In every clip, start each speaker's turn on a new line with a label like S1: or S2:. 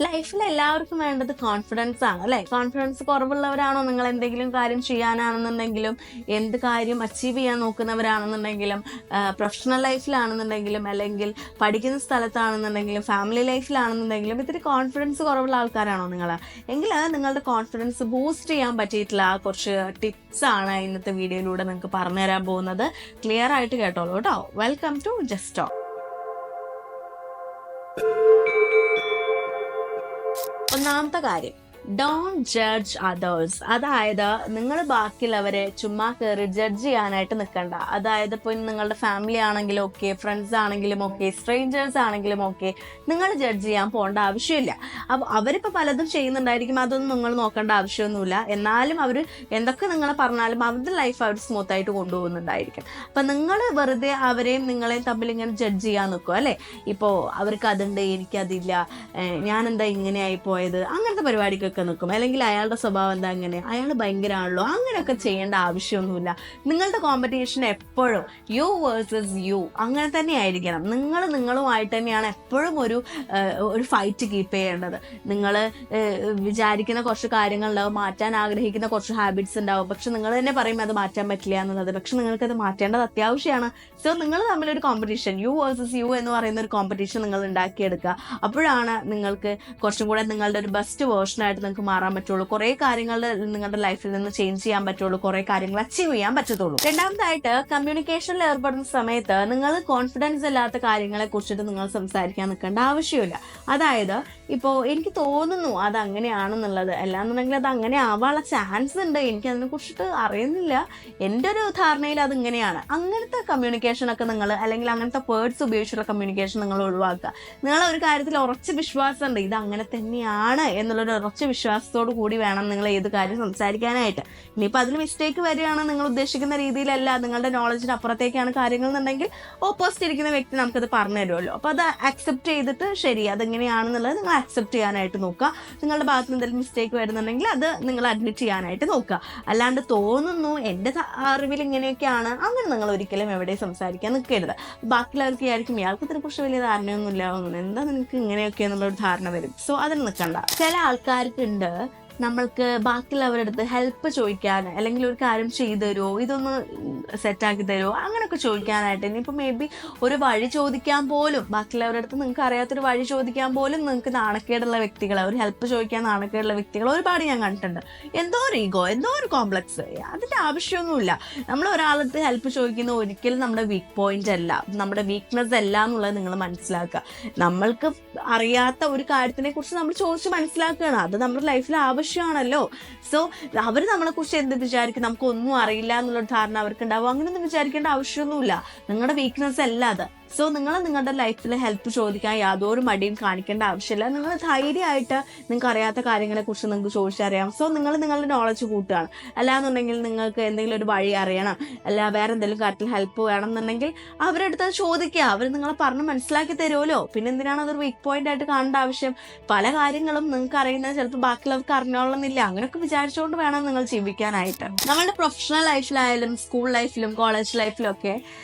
S1: ലൈഫിൽ എല്ലാവർക്കും വേണ്ടത് കോൺഫിഡൻസ് ആണ് അല്ലേ? കോൺഫിഡൻസ് കുറവുള്ളവരാണോ നിങ്ങൾ എന്തെങ്കിലും കാര്യം ചെയ്യാനാണെന്നുണ്ടെങ്കിലും, എന്ത് കാര്യം അച്ചീവ് ചെയ്യാൻ നോക്കുന്നവരാണെന്നുണ്ടെങ്കിലും, പ്രൊഫഷണൽ ലൈഫിലാണെന്നുണ്ടെങ്കിലും, അല്ലെങ്കിൽ പഠിക്കുന്ന സ്ഥലത്താണെന്നുണ്ടെങ്കിലും, ഫാമിലി ലൈഫിലാണെന്നുണ്ടെങ്കിലും, ഇത്തിരി കോൺഫിഡൻസ് കുറവുള്ള ആൾക്കാരാണോ നിങ്ങൾ? എങ്കിൽ നിങ്ങളുടെ കോൺഫിഡൻസ് ബൂസ്റ്റ് ചെയ്യാൻ പറ്റിയിട്ടുള്ള കുറച്ച് ടിപ്സ് ആണ് ഇന്നത്തെ വീഡിയോയിലൂടെ നിങ്ങൾക്ക് പറഞ്ഞുതരാൻ പോകുന്നത്. ക്ലിയർ ആയിട്ട് കേട്ടോളൂ കേട്ടോ. Welcome to just talk. ഒന്നാമത്തെ കാര്യം, ഡോണ്ട് ജഡ്ജ് അതേഴ്സ്. അതായത് നിങ്ങൾ ബാക്കിയുള്ളവരെ ചുമ്മാ കയറി ജഡ്ജ് ചെയ്യാനായിട്ട് നിൽക്കണ്ട. അതായത് ഇപ്പോൾ നിങ്ങളുടെ ഫാമിലി ആണെങ്കിലും ഓക്കെ, ഫ്രണ്ട്സ് ആണെങ്കിലും ഓക്കെ, സ്ട്രേഞ്ചേഴ്സ് ആണെങ്കിലും ഓക്കെ, നിങ്ങൾ ജഡ്ജ് ചെയ്യാൻ പോകേണ്ട ആവശ്യമില്ല. അപ്പോൾ അവരിപ്പോൾ പലതും ചെയ്യുന്നുണ്ടായിരിക്കും, അതൊന്നും നിങ്ങൾ നോക്കേണ്ട ആവശ്യമൊന്നുമില്ല. എന്നാലും അവർ എന്തൊക്കെ നിങ്ങളെ പറഞ്ഞാലും അവരുടെ ലൈഫ് അവർ സ്മൂത്തായിട്ട് കൊണ്ടുപോകുന്നുണ്ടായിരിക്കും. അപ്പം നിങ്ങൾ വെറുതെ അവരെയും നിങ്ങളെയും തമ്മിൽ ഇങ്ങനെ ജഡ്ജ് ചെയ്യാൻ നിൽക്കും അല്ലേ? ഇപ്പോൾ അവർക്ക് അതുണ്ട്, എനിക്കതില്ല, ഞാനെന്താ ഇങ്ങനെയായി പോയത്, അങ്ങനത്തെ പരിപാടിക്കൊക്കെ നിൽക്കും. അല്ലെങ്കിൽ അയാളുടെ സ്വഭാവം എന്താ, അങ്ങനെ അയാൾ ഭയങ്കരമാണല്ലോ, അങ്ങനെയൊക്കെ ചെയ്യേണ്ട ആവശ്യമൊന്നുമില്ല. നിങ്ങളുടെ കോമ്പറ്റീഷൻ എപ്പോഴും യു വേഴ്സസ് യു അങ്ങനെ തന്നെ ആയിരിക്കണം. നിങ്ങളുമായിട്ട് തന്നെയാണ് എപ്പോഴും ഒരു ഫൈറ്റ് കീപ്പ് ചെയ്യേണ്ടത്. നിങ്ങൾ വിചാരിക്കുന്ന കുറച്ച് കാര്യങ്ങളുണ്ടാവും, മാറ്റാൻ ആഗ്രഹിക്കുന്ന കുറച്ച് ഹാബിറ്റ്സ് ഉണ്ടാവും, പക്ഷെ നിങ്ങൾ തന്നെ പറയും അത് മാറ്റാൻ പറ്റില്ല എന്നുള്ളത്. പക്ഷെ നിങ്ങൾക്കത് മാറ്റേണ്ടത് അത്യാവശ്യമാണ്. സോ നിങ്ങൾ തമ്മിലൊരു കോമ്പറ്റീഷൻ, യു വേഴ്സസ് യു എന്ന് പറയുന്ന ഒരു കോമ്പറ്റീഷൻ നിങ്ങൾ ഉണ്ടാക്കിയെടുക്കുക. അപ്പോഴാണ് നിങ്ങൾക്ക് കുറച്ചും കൂടെ നിങ്ങളുടെ ഒരു ബെസ്റ്റ് വേർഷനായിട്ട് നിങ്ങൾക്ക് മാറാൻ പറ്റുള്ളൂ. കുറേ കാര്യങ്ങൾ നിങ്ങളുടെ ലൈഫിൽ നിന്ന് ചേഞ്ച് ചെയ്യാൻ പറ്റുള്ളൂ, കുറേ കാര്യങ്ങൾ അച്ചീവ് ചെയ്യാൻ പറ്റത്തുള്ളൂ. രണ്ടാമതായിട്ട്, കമ്മ്യൂണിക്കേഷനിൽ ഏർപ്പെടുന്ന സമയത്ത് നിങ്ങൾ കോൺഫിഡൻസ് ഇല്ലാത്ത കാര്യങ്ങളെ കുറിച്ചിട്ട് നിങ്ങൾ സംസാരിക്കാൻ നിൽക്കേണ്ട ആവശ്യമില്ല. അതായത് ഇപ്പോൾ എനിക്ക് തോന്നുന്നു അത് അങ്ങനെയാണെന്നുള്ളത്, അല്ലാന്നുണ്ടെങ്കിൽ അത് അങ്ങനെ ആവാനുള്ള ചാൻസ് ഉണ്ട്, എനിക്ക് അതിനെ കുറിച്ചിട്ട് അറിയുന്നില്ല, എൻ്റെ ഒരു ധാരണയിൽ അത് ഇങ്ങനെയാണ്, അങ്ങനത്തെ കമ്മ്യൂണിക്കേഷനൊക്കെ നിങ്ങൾ, അല്ലെങ്കിൽ അങ്ങനത്തെ വേർഡ്സ് ഉപയോഗിച്ചുള്ള കമ്മ്യൂണിക്കേഷൻ നിങ്ങൾ ഒഴിവാക്കുക. നിങ്ങൾ ഒരു കാര്യത്തിൽ ഉറച്ച വിശ്വാസമുണ്ട്, ഇത് അങ്ങനെ തന്നെയാണ് എന്നുള്ളൊരു ഉറച്ച വിശ്വാസത്തോടു കൂടി വേണം നിങ്ങൾ ഏത് കാര്യം സംസാരിക്കാനായിട്ട്. ഇനിയിപ്പോൾ അതിൽ മിസ്റ്റേക്ക് വരികയാണ്, നിങ്ങൾ ഉദ്ദേശിക്കുന്ന രീതിയിലല്ല, നിങ്ങളുടെ നോളജിന് അപ്പുറത്തേക്കാണ് കാര്യങ്ങൾ എന്നുണ്ടെങ്കിൽ ഓപ്പോസിറ്റ് ഇരിക്കുന്ന വ്യക്തി നമുക്കത് പറഞ്ഞു തരുമല്ലോ. അപ്പോൾ അത് അക്സെപ്റ്റ് ചെയ്തിട്ട് ശരി അതെങ്ങനെയാണെന്നുള്ളത് നിങ്ങൾ അക്സെപ്റ്റ് ചെയ്യാനായിട്ട് നോക്കുക. നിങ്ങളുടെ ഭാഗത്ത് നിന്ന് എന്തെങ്കിലും മിസ്റ്റേക്ക് വരുന്നുണ്ടെങ്കിൽ അത് നിങ്ങൾ അഡ്മിറ്റ് ചെയ്യാനായിട്ട് നോക്കുക. അല്ലാണ്ട് തോന്നുന്നു എൻ്റെ അറിവിൽ ഇങ്ങനെയൊക്കെയാണ്, അങ്ങനെ നിങ്ങൾ ഒരിക്കലും എവിടെയും സംസാരിക്കാൻ നിൽക്കരുത്. ബാക്കിയുള്ളവർക്ക് വിചാരിക്കും ഇയാൾക്ക് ഇതിനെക്കുറിച്ച് വലിയ ധാരണയൊന്നുമില്ല, എന്താ നിനക്ക് ഇങ്ങനെയൊക്കെ എന്നുള്ളൊരു ധാരണ വരും. സോ അതിന് നിൽക്കണ്ട. ചില ആൾക്കാർക്കുണ്ട് നമ്മൾക്ക് ബാക്കിയുള്ളവരുടെ അടുത്ത് ഹെൽപ്പ് ചോദിക്കാൻ, അല്ലെങ്കിൽ ഒരു കാര്യം ചെയ്തു തരുമോ, ഇതൊന്ന് സെറ്റാക്കി തരുമോ, അങ്ങനെയൊക്കെ ചോദിക്കാനായിട്ട്. ഇനിയിപ്പോൾ മേ ബി ഒരു വഴി ചോദിക്കാൻ പോലും, ബാക്കിയുള്ളവരുടെ അടുത്ത് നിങ്ങൾക്ക് അറിയാത്തൊരു വഴി ചോദിക്കാൻ പോലും നിങ്ങൾക്ക് നാണക്കേടുള്ള വ്യക്തികൾ, ഒരു ഹെൽപ്പ് ചോദിക്കാൻ നാണക്കേടുള്ള വ്യക്തികൾ ഒരുപാട് ഞാൻ കണ്ടിട്ടുണ്ട്. എന്തോ ഒരു ഈഗോ, എന്തോ ഒരു കോംപ്ലക്സ്, അതിൻ്റെ ആവശ്യമൊന്നുമില്ല. നമ്മൾ ഒരാളടുത്ത് ഹെൽപ്പ് ചോദിക്കുന്ന ഒരിക്കലും നമ്മുടെ വീക്ക് പോയിന്റ് അല്ല, നമ്മുടെ വീക്ക്നെസ് അല്ല എന്നുള്ളത് നിങ്ങൾ മനസ്സിലാക്കുക. നമ്മൾക്ക് അറിയാത്ത ഒരു കാര്യത്തിനെ കുറിച്ച് നമ്മൾ ചോദിച്ച് മനസ്സിലാക്കുകയാണ്, അത് നമ്മുടെ ലൈഫിൽ ആവശ്യമാണല്ലോ. സോ അവർ നമ്മളെ കുറിച്ച് എന്ത് വിചാരിക്കും, നമുക്കൊന്നും അറിയില്ല എന്നുള്ളൊരു ധാരണ അവർക്ക് ഉണ്ടാവും. അങ്ങനെയൊന്നും വിചാരിക്കേണ്ട ആവശ്യമൊന്നുമില്ല, നിങ്ങളുടെ വീക്ക്നെസ് അല്ല അത്. സോ നിങ്ങൾ നിങ്ങളുടെ ലൈഫിൽ ഹെൽപ്പ് ചോദിക്കാൻ യാതൊരു മടിയും കാണിക്കേണ്ട ആവശ്യമില്ല. നിങ്ങൾ ധൈര്യമായിട്ട് നിങ്ങൾക്ക് അറിയാത്ത കാര്യങ്ങളെക്കുറിച്ച് നിങ്ങൾക്ക് ചോദിച്ചറിയാം. സോ നിങ്ങൾ നിങ്ങളുടെ നോളജ് കൂട്ടുകയാണ്. അല്ലാന്നുണ്ടെങ്കിൽ നിങ്ങൾക്ക് എന്തെങ്കിലും ഒരു വഴി അറിയണം, അല്ല വേറെ എന്തെങ്കിലും കാര്യത്തിൽ ഹെൽപ്പ് വേണം എന്നുണ്ടെങ്കിൽ അവരുടെ അടുത്ത് ചോദിക്കുക, അവർ നിങ്ങളെ പറഞ്ഞ് മനസ്സിലാക്കി തരുമല്ലോ. പിന്നെ എന്തിനാണ് അതൊരു വീക്ക് പോയിന്റ് ആയിട്ട് കാണേണ്ട ആവശ്യം? പല കാര്യങ്ങളും നിങ്ങൾക്ക് അറിയുന്നത് ചിലപ്പോൾ ബാക്കിയുള്ളവർക്ക് അറിഞ്ഞോളണമെന്നില്ല. അങ്ങനെയൊക്കെ വിചാരിച്ചുകൊണ്ട് വേണം നിങ്ങൾ ജീവിക്കാനായിട്ട്. നമ്മളുടെ പ്രൊഫഷണൽ ലൈഫിലായാലും സ്കൂൾ ലൈഫിലും കോളേജ് ലൈഫിലും ഒക്കെ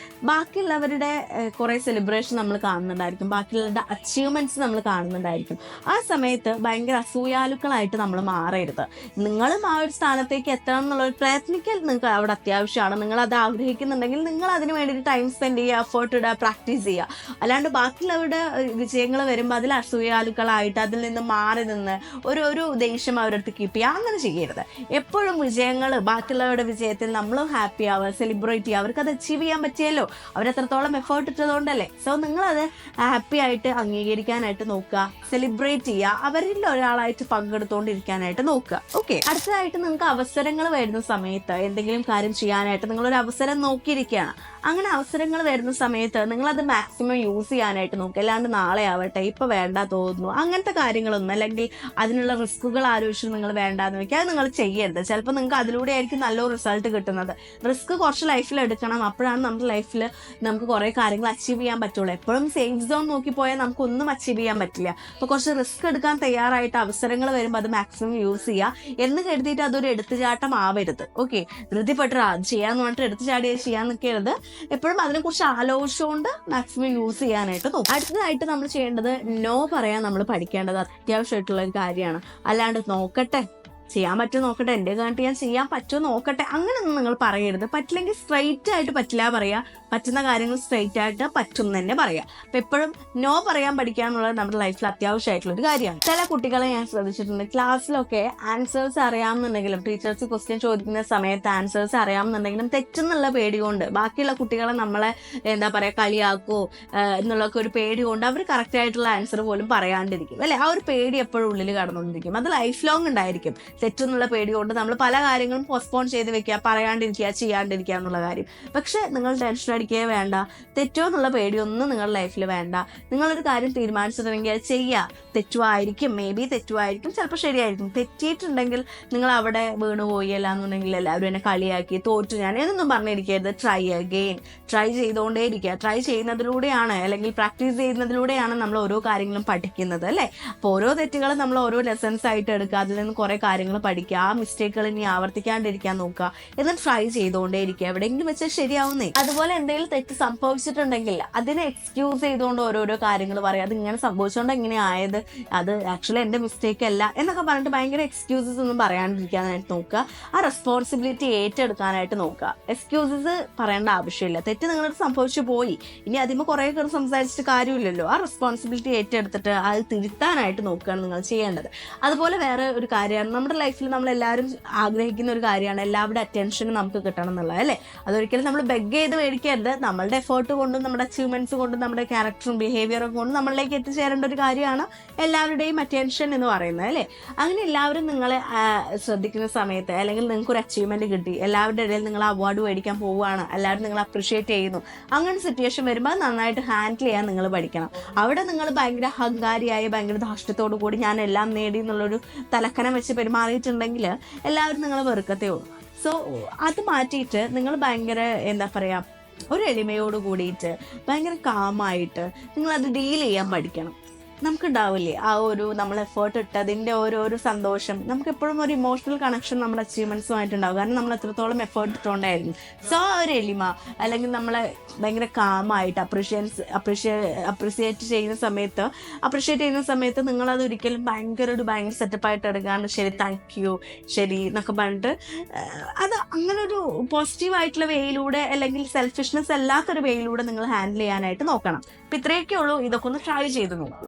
S1: ബാക്കിയുള്ളവരുടെ കുറേ സെലിബ്രേഷൻ നമ്മൾ കാണുന്നുണ്ടായിരിക്കും, ബാക്കിയുള്ളവരുടെ അച്ചീവ്മെന്റ്സ് നമ്മൾ കാണുന്നുണ്ടായിരിക്കും. ആ സമയത്ത് ഭയങ്കര അസൂയാലുക്കളായിട്ട് നമ്മൾ മാറരുത്. നിങ്ങളും ആ ഒരു സ്ഥാനത്തേക്ക് എത്തണം എന്നുള്ളൊരു പ്രയത്നിക്കൽ നിങ്ങൾക്ക് അവിടെ അത്യാവശ്യമാണ്. നിങ്ങൾ അത് ആഗ്രഹിക്കുന്നുണ്ടെങ്കിൽ നിങ്ങൾ അതിന് വേണ്ടിയിട്ട് ടൈം സ്പെൻഡ് ചെയ്യുക, എഫേർട്ട് ഇടുക, പ്രാക്ടീസ് ചെയ്യുക. അല്ലാണ്ട് ബാക്കിയുള്ളവരുടെ വിജയങ്ങൾ വരുമ്പോൾ അതിൽ അസൂയാലുക്കളായിട്ട് അതിൽ നിന്ന് മാറി നിന്ന് ഒരു ദേഷ്യം അവരുടെ അടുത്ത് കീപ്പ് ചെയ്യുക, അങ്ങനെ ചെയ്യരുത്. എപ്പോഴും വിജയങ്ങൾ, ബാക്കിയുള്ളവരുടെ വിജയത്തിൽ നമ്മളും ഹാപ്പി ആവുക, സെലിബ്രേറ്റ് ചെയ്യുക. അവർക്കത് അച്ചീവ് ചെയ്യാൻ പറ്റിയല്ലോ, അവരെത്രത്തോളം എഫേർട്ട് ഇട്ടതുകൊണ്ടല്ലേ. സോ നിങ്ങളത് ഹാപ്പി ആയിട്ട് അംഗീകരിക്കാനായിട്ട് നോക്കുക, സെലിബ്രേറ്റ് ചെയ്യുക, അവരിൽ ഒരാളായിട്ട് പങ്കെടുത്തുകൊണ്ടിരിക്കാനായിട്ട് നോക്കുക. ഓക്കെ, അടുത്തതായിട്ട് നിങ്ങൾക്ക് അവസരങ്ങൾ വരുന്ന സമയത്ത് എന്തെങ്കിലും കാര്യം ചെയ്യാനായിട്ട് നിങ്ങളൊരു അവസരം നോക്കിയിരിക്കുകയാണ്. അങ്ങനെ അവസരങ്ങൾ വരുന്ന സമയത്ത് നിങ്ങളത് മാക്സിമം യൂസ് ചെയ്യാനായിട്ട് നോക്കുക. അല്ലാണ്ട് നാളെ ആവട്ടെ, ഇപ്പം വേണ്ട തോന്നുന്നു, അങ്ങനത്തെ കാര്യങ്ങളൊന്നും, അല്ലെങ്കിൽ അതിനുള്ള റിസ്കുകൾ ആലോചിച്ച് നിങ്ങൾ വേണ്ടാന്ന് വെക്കുക, അത് നിങ്ങൾ ചെയ്യരുത്. ചിലപ്പോൾ നിങ്ങൾക്ക് അതിലൂടെ ആയിരിക്കും നല്ലൊരു റിസൾട്ട് കിട്ടുന്നത്. റിസ്ക് കുറച്ച് ലൈഫിൽ എടുക്കണം, അപ്പോഴാണ് നമ്മുടെ ലൈഫിൽ നമുക്ക് കുറേ കാര്യങ്ങൾ അച്ചീവ് ചെയ്യാൻ പറ്റുള്ളൂ. എപ്പോഴും സേഫ് സോൺ നോക്കിപ്പോയാൽ നമുക്കൊന്നും അച്ചീവ് ചെയ്യാൻ പറ്റില്ല. അപ്പോൾ കുറച്ച് റിസ്ക് എടുക്കാൻ തയ്യാറായിട്ട് അവസരങ്ങൾ വരുമ്പോൾ അത് മാക്സിമം യൂസ് ചെയ്യുക എന്ന് കരുതിയിട്ട് അതൊരു എടുത്തുചാട്ടം ആവരുത്. ഓക്കെ, ധൃതിപ്പെട്ട് ചെയ്യാന്ന് പറഞ്ഞിട്ട് എടുത്തുചാടി ചെയ്യാൻ നിൽക്കരുത്. എപ്പോഴും അതിനെക്കുറിച്ച് ആലോചിച്ചുകൊണ്ട് മാക്സിമം യൂസ് ചെയ്യാനായിട്ട് നോക്കും. അടുത്തതായിട്ട് നമ്മൾ ചെയ്യേണ്ടത് നോ പറയാൻ നമ്മൾ പഠിക്കേണ്ടത് അത്യാവശ്യമായിട്ടുള്ള ഒരു കാര്യമാണ്. അല്ലാണ്ട് നോക്കട്ടെ, ചെയ്യാൻ പറ്റുമോ നോക്കട്ടെ, എൻ്റെ കാണിട്ട് ഞാൻ ചെയ്യാൻ പറ്റുമോ നോക്കട്ടെ, അങ്ങനെയൊന്നും നിങ്ങൾ പറയരുത്. പറ്റില്ലെങ്കിൽ സ്ട്രെയിറ്റ് ആയിട്ട് പറ്റില്ല പറയുക, പറ്റുന്ന കാര്യങ്ങൾ സ്ട്രെയിറ്റ് ആയിട്ട് പറ്റും തന്നെ പറയാം. അപ്പം എപ്പോഴും നോ പറയാൻ പഠിക്കുക എന്നുള്ളത് നമ്മുടെ ലൈഫിൽ അത്യാവശ്യമായിട്ടുള്ള ഒരു കാര്യമാണ്. ചില കുട്ടികളെ ഞാൻ ശ്രദ്ധിച്ചിട്ടുണ്ട്, ക്ലാസ്സിലൊക്കെ ആൻസേഴ്സ് അറിയാമെന്നുണ്ടെങ്കിലും ടീച്ചേഴ്സ് ക്വസ്റ്റ്യൻ ചോദിക്കുന്ന സമയത്ത് ആൻസേഴ്സ് അറിയാമെന്നുണ്ടെങ്കിലും തെറ്റെന്നുള്ള പേടി കൊണ്ട് ബാക്കിയുള്ള കുട്ടികളെ നമ്മളെ എന്താ പറയുക കളിയാക്കോ എന്നുള്ളതൊക്കെ ഒരു പേടി കൊണ്ട് അവർ കറക്റ്റ് ആയിട്ടുള്ള ആൻസർ പോലും പറയാണ്ടിരിക്കും അല്ലേ. ആ ഒരു പേടി എപ്പോഴും ഉള്ളിൽ കടന്നുകൊണ്ടിരിക്കും. അത് ലൈഫ് ലോങ് ഉണ്ടായിരിക്കും. തെറ്റെന്നുള്ള പേടി കൊണ്ട് നമ്മൾ പല കാര്യങ്ങളും പോസ്റ്റ്പോൺ ചെയ്ത് വെക്കുക, പറയാണ്ടിരിക്കുക, ചെയ്യാണ്ടിരിക്കുക എന്നുള്ള കാര്യം. പക്ഷെ നിങ്ങൾ ടെൻഷൻ അടിക്കുകയേ വേണ്ട. തെറ്റോ എന്നുള്ള പേടിയൊന്നും നിങ്ങളുടെ ലൈഫിൽ വേണ്ട. നിങ്ങളൊരു കാര്യം തീരുമാനിച്ചിട്ടുണ്ടെങ്കിൽ അത് ചെയ്യുക. തെറ്റുമായിരിക്കും, മേ ബി തെറ്റുമായിരിക്കും, ചിലപ്പോൾ ശരിയായിരിക്കും. തെറ്റിയിട്ടുണ്ടെങ്കിൽ നിങ്ങൾ അവിടെ വീണുപോയി അല്ലാന്നുണ്ടെങ്കിൽ എല്ലാവരും എന്നെ കളിയാക്കി തോറ്റു ഞാൻ എന്നൊന്നും പറഞ്ഞിരിക്കരുത്. ട്രൈ അഗെയിൻ, ട്രൈ ചെയ്തുകൊണ്ടേ ഇരിക്കുക. ട്രൈ ചെയ്യുന്നതിലൂടെയാണ് അല്ലെങ്കിൽ പ്രാക്ടീസ് ചെയ്യുന്നതിലൂടെയാണ് നമ്മൾ ഓരോ കാര്യങ്ങളും പഠിക്കുന്നത് അല്ലേ. അപ്പോൾ ഓരോ തെറ്റുകളും നമ്മൾ ഓരോ ലെസൺസ് ആയിട്ട് എടുക്കുക, അതിൽ നിന്ന് കുറേ കാര്യങ്ങൾ പഠിക്കുക, ആ മിസ്റ്റേക്കുകൾ ഇനി ആവർത്തിക്കാണ്ടിരിക്കാൻ നോക്കുക, എന്നിട്ട് ട്രൈ ചെയ്തുകൊണ്ടേ ഇരിക്കുക. എവിടെയെങ്കിലും വെച്ചാൽ ശരിയാവുന്നേ. അതുപോലെ എന്തെങ്കിലും തെറ്റ് സംഭവിച്ചിട്ടുണ്ടെങ്കിൽ അതിനെ എക്സ്ക്യൂസ് ചെയ്തുകൊണ്ട് ഓരോരോ കാര്യങ്ങൾ പറയാം. അത് ഇങ്ങനെ സംഭവിച്ചുകൊണ്ട് എങ്ങനെ ആയത്, അത് ആക്ച്വലി എൻ്റെ മിസ്റ്റേക്ക് അല്ല എന്നൊക്കെ പറഞ്ഞിട്ട് ഭയങ്കര എക്സ്ക്യൂസസ് ഒന്നും പറയാണ്ടിരിക്കാനായിട്ട് നോക്കുക. ആ റെസ്പോൺസിബിലിറ്റി ഏറ്റെടുക്കാനായിട്ട് നോക്കുക. എക്സ്ക്യൂസസ് പറയേണ്ട ആവശ്യമില്ല. തെറ്റ് നിങ്ങളോട് സംഭവിച്ചു പോയി, ഇനി അതിന് കുറേ സംസാരിച്ചിട്ട് കാര്യമില്ലല്ലോ. ആ റെസ്പോൺസിബിലിറ്റി ഏറ്റെടുത്തിട്ട് അത് തിരുത്താനായിട്ട് നോക്കുകയാണ് നിങ്ങൾ ചെയ്യേണ്ടത്. അതുപോലെ വേറെ ഒരു കാര്യമാണ്, നമ്മുടെ ലൈഫിൽ നമ്മളെല്ലാവരും ആഗ്രഹിക്കുന്ന ഒരു കാര്യമാണ് എല്ലാവരുടെ അറ്റൻഷനും നമുക്ക് കിട്ടണം എന്നുള്ളത് അല്ലേ. അതൊരിക്കലും നമ്മൾ ബെഗ് ചെയ്ത് മേടിക്കരുത്. നമ്മളുടെ എഫേർട്ട് കൊണ്ടും നമ്മുടെ അച്ചീവ്മെന്റ്സ് കൊണ്ടും നമ്മുടെ ക്യാരക്ടറും ബിഹേവിയറും കൊണ്ടും നമ്മളിലേക്ക് എത്തിച്ചേരേണ്ട ഒരു കാര്യമാണ് എല്ലാവരുടെയും അറ്റൻഷൻ എന്ന് പറയുന്നത് അല്ലേ. അങ്ങനെ എല്ലാവരും നിങ്ങളെ ശ്രദ്ധിക്കുന്ന സമയത്ത് അല്ലെങ്കിൽ നിങ്ങൾക്കൊരു അച്ചീവ്മെന്റ് കിട്ടി, എല്ലാവരുടെ ഇടയിൽ നിങ്ങൾ അവാർഡ് മേടിക്കാൻ പോവുകയാണ്, എല്ലാവരും നിങ്ങൾ അപ്രിഷിയേറ്റ് ചെയ്യുന്നു, അങ്ങനെ സിറ്റുവേഷൻ വരുമ്പോൾ നന്നായിട്ട് ഹാൻഡിൽ ചെയ്യാൻ നിങ്ങൾ പഠിക്കണം. അവിടെ നിങ്ങൾ ഭയങ്കര അഹങ്കാരിയായി ഭയങ്കര ധാർഷ്ട്യത്തോടു കൂടി ഞാൻ എല്ലാം നേടി എന്നുള്ളൊരു തലക്കനം വെച്ച് പെരുമാറിയിട്ടുണ്ടെങ്കിൽ എല്ലാവരും നിങ്ങളെ വെറുക്കത്തേ ഉള്ളൂ. സോ അത് മാറ്റിയിട്ട് നിങ്ങൾ ഭയങ്കര എന്താ പറയുക ഒരു എളിമയോട് കൂടിയിട്ട് ഭയങ്കര കാമായിട്ട് നിങ്ങളത് ഡീൽ ചെയ്യാൻ പഠിക്കണം. നമുക്കുണ്ടാവില്ലേ ആ ഒരു നമ്മൾ എഫേർട്ട് ഇട്ടതിൻ്റെ ഓരോരോ സന്തോഷം. നമുക്ക് എപ്പോഴും ഒരു ഇമോഷണൽ കണക്ഷൻ നമ്മുടെ അച്ചീവ്മെൻറ്റ്സുമായിട്ടുണ്ടാവും, കാരണം നമ്മൾ എത്രത്തോളം എഫേർട്ട് ഇട്ടുകൊണ്ടായിരുന്നു. സോ ആ ഒരു എളിമ അല്ലെങ്കിൽ നമ്മളെ ഭയങ്കര കാമായിട്ട് അപ്രിഷിയേറ്റ് ചെയ്യുന്ന സമയത്ത് നിങ്ങളത് ഒരിക്കലും ഭയങ്കര സെറ്റപ്പായിട്ട് എടുക്കാണ്ട് ശരി താങ്ക് യു ശരി എന്നൊക്കെ പറഞ്ഞിട്ട് അത് അങ്ങനെ ഒരു പോസിറ്റീവായിട്ടുള്ള വേയിലൂടെ അല്ലെങ്കിൽ സെൽഫിഷ്നെസ് അല്ലാത്തൊരു വേയിലൂടെ നിങ്ങൾ ഹാൻഡിൽ ചെയ്യാനായിട്ട് നോക്കണം. അപ്പം ഇത്രയൊക്കെ ഉള്ളൂ. ഇതൊക്കെ ഒന്ന് ട്രൈ ചെയ്ത് നോക്കും.